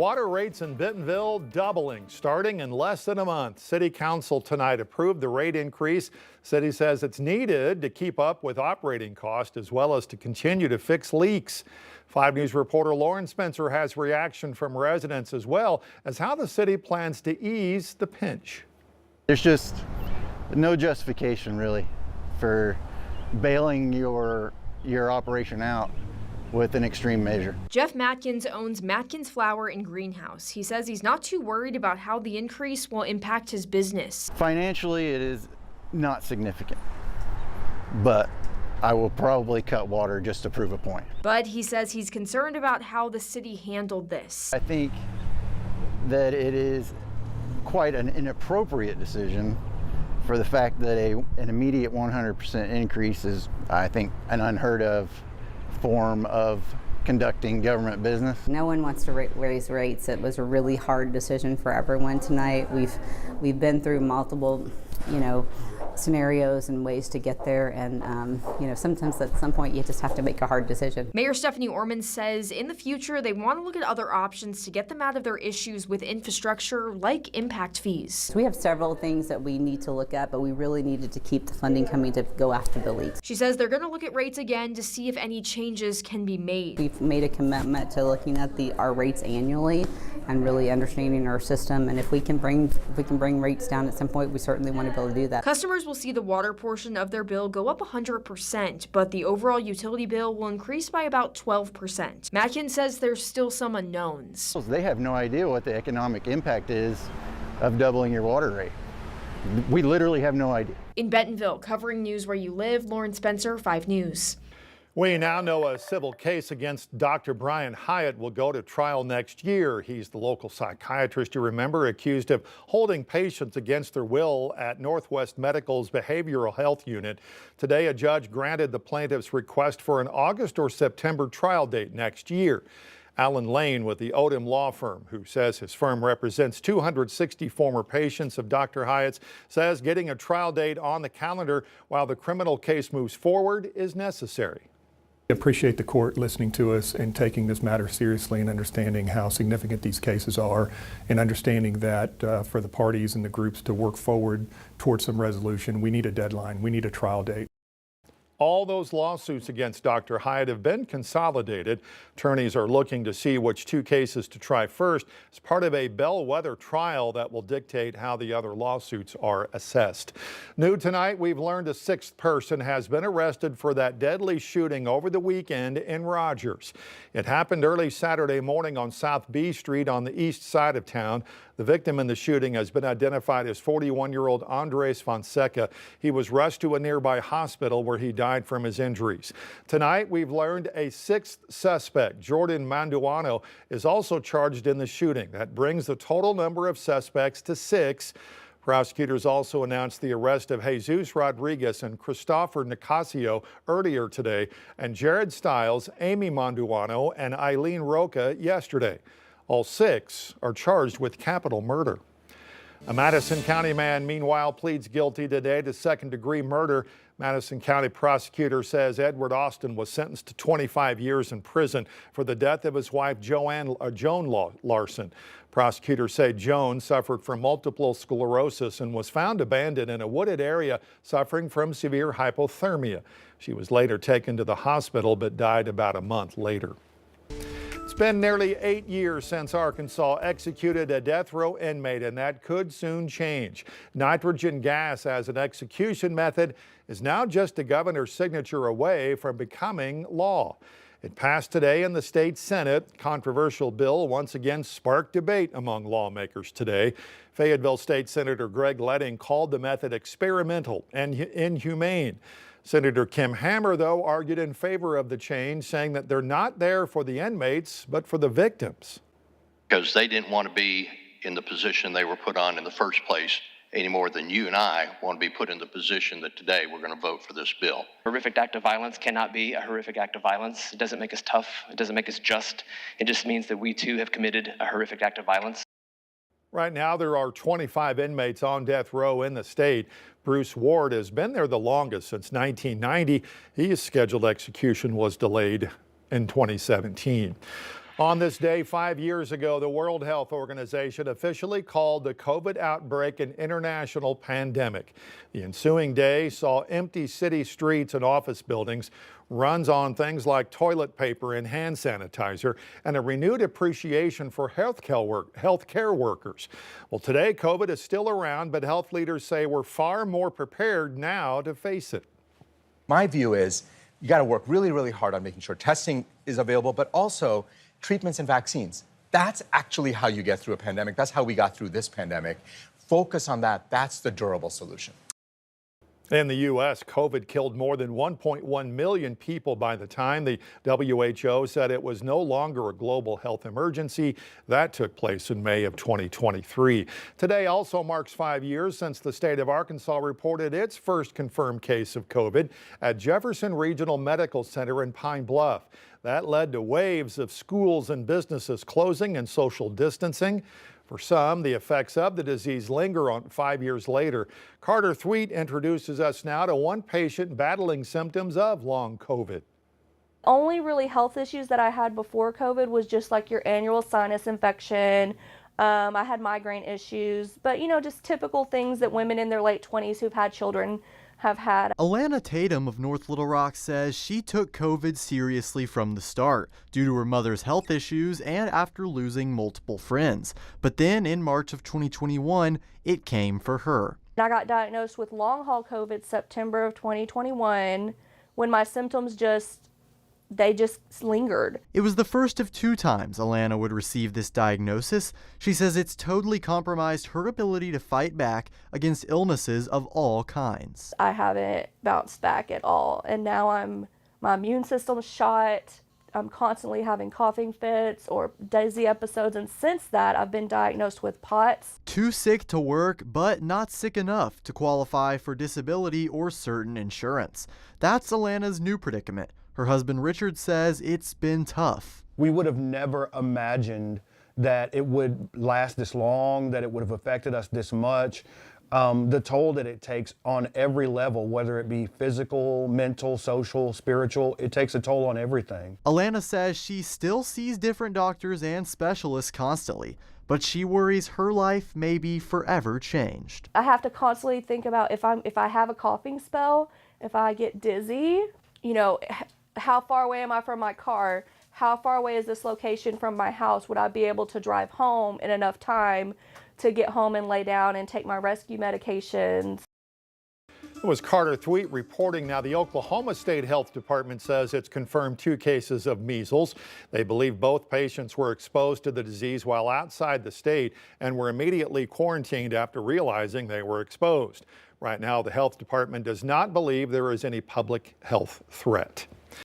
Water rates in Bentonville doubling starting in less than a month. City Council tonight approved the rate increase. City says it's needed to keep up with operating costs as well as to continue to fix leaks. 5 News reporter Lauren Spencer has reaction from residents as well as how the city plans to ease the pinch. There's just no justification really for bailing your operation out with an extreme measure. Jeff Matkins owns Matkins Flower and Greenhouse. He says he's not too worried about how the increase will impact his business. Financially, it is not significant, but I will probably cut water just to prove a point. But he says he's concerned about how the city handled this. I think that it is quite an inappropriate decision for the fact that an immediate 100% increase is, I think, an unheard of form of conducting government business. No one wants to raise rates. It was a really hard decision for everyone tonight. We've been through multiple, scenarios and ways to get there, and sometimes at some point you just have to make a hard decision. Mayor Stephanie Orman says in the future they want to look at other options to get them out of their issues with infrastructure like impact fees. We have several things that we need to look at, but we really needed to keep the funding coming to go after the leaks. She says they're going to look at rates again to see if any changes can be made. We've made a commitment to looking at our rates annually and really understanding our system, and if we can bring rates down at some point, we certainly want to be able to do that. Customers will see the water portion of their bill go up 100%, but the overall utility bill will increase by about 12%. Matkins says there's still some unknowns. They have no idea what the economic impact is of doubling your water rate. We literally have no idea. In Bentonville, covering news where you live, Lauren Spencer, 5 News. We now know a civil case against Dr. Brian Hyatt will go to trial next year. He's the local psychiatrist, you remember, accused of holding patients against their will at Northwest Medical's behavioral health unit. Today, a judge granted the plaintiff's request for an August or September trial date next year. Alan Lane with the Odom Law Firm, who says his firm represents 260 former patients of Dr. Hyatt's, says getting a trial date on the calendar while the criminal case moves forward is necessary. I appreciate the court listening to us and taking this matter seriously and understanding how significant these cases are, and understanding that for the parties and the groups to work forward towards some resolution, we need a deadline, we need a trial date. All those lawsuits against Dr. Hyatt have been consolidated. Attorneys are looking to see which 2 cases to try first as part of a bellwether trial that will dictate how the other lawsuits are assessed. New tonight, we've learned a 6th person has been arrested for that deadly shooting over the weekend in Rogers. It happened early Saturday morning on South B Street on the east side of town. The victim in the shooting has been identified as 41-year-old Andres Fonseca. He was rushed to a nearby hospital where he died from his injuries. Tonight, we've learned a 6th suspect, Jordan Manduano, is also charged in the shooting. That brings the total number of suspects to 6. Prosecutors also announced the arrest of Jesus Rodriguez and Christopher Nicasio earlier today, and Jared Stiles, Amy Manduano, and Eileen Roca yesterday. All 6 are charged with capital murder. A Madison County man, meanwhile, pleads guilty today to 2nd-degree murder. Madison County prosecutor says Edward Austin was sentenced to 25 years in prison for the death of his wife, Joan Larson. Prosecutors say Joan suffered from multiple sclerosis and was found abandoned in a wooded area suffering from severe hypothermia. She was later taken to the hospital but died about a month later. It's been nearly 8 years since Arkansas executed a death row inmate, and that could soon change. Nitrogen gas as an execution method is now just a governor's signature away from becoming law. It passed today in the state Senate. Controversial bill once again sparked debate among lawmakers today. Fayetteville State Senator Greg Leding called the method experimental and inhumane. Senator Kim Hammer, though, argued in favor of the change, saying that they're not there for the inmates, but for the victims. Because they didn't want to be in the position they were put on in the first place any more than you and I want to be put in the position that today we're going to vote for this bill. A horrific act of violence cannot be a horrific act of violence. It doesn't make us tough. It doesn't make us just. It just means that we too have committed a horrific act of violence. Right now, there are 25 inmates on death row in the state. Bruce Ward has been there the longest, since 1990. His scheduled execution was delayed in 2017. On this day 5 years ago, the World Health Organization officially called the COVID outbreak an international pandemic. The ensuing day saw empty city streets and office buildings, runs on things like toilet paper and hand sanitizer, and a renewed appreciation for healthcare workers. Well, today, COVID is still around, but health leaders say we're far more prepared now to face it. My view is you got to work really, really hard on making sure testing is available, but also treatments and vaccines. That's actually how you get through a pandemic. That's how we got through this pandemic. Focus on that. That's the durable solution. In the U.S., COVID killed more than 1.1 million people by the time the WHO said it was no longer a global health emergency. That took place in May of 2023. Today also marks 5 years since the state of Arkansas reported its first confirmed case of COVID at Jefferson Regional Medical Center in Pine Bluff. That led to waves of schools and businesses closing and social distancing. For some, the effects of the disease linger on 5 years later. Carter Thweet introduces us now to one patient battling symptoms of long COVID. Only really health issues that I had before COVID was just like your annual sinus infection. I had migraine issues, but just typical things that women in their late 20s who've had children have had. Alana Tatum of North Little Rock says she took COVID seriously from the start due to her mother's health issues and after losing multiple friends. But then in March of 2021, it came for her. I got diagnosed with long haul COVID September of 2021 when my symptoms just lingered. It was the first of 2 times Alana would receive this diagnosis. She says it's totally compromised her ability to fight back against illnesses of all kinds. I haven't bounced back at all, and now my immune system's shot. I'm constantly having coughing fits or dizzy episodes, and since that I've been diagnosed with POTS. Too sick to work, but not sick enough to qualify for disability or certain insurance. That's Alana's new predicament. Her husband Richard says it's been tough. We would have never imagined that it would last this long, that it would have affected us this much. The toll that it takes on every level, whether it be physical, mental, social, spiritual, it takes a toll on everything. Alana says she still sees different doctors and specialists constantly, but she worries her life may be forever changed. I have to constantly think about if I have a coughing spell, if I get dizzy, how far away am I from my car? How far away is this location from my house? Would I be able to drive home in enough time to get home and lay down and take my rescue medications? It was Carter Thweet reporting. Now, the Oklahoma State Health Department says it's confirmed 2 cases of measles. They believe both patients were exposed to the disease while outside the state and were immediately quarantined after realizing they were exposed. Right now, the health department does not believe there is any public health threat.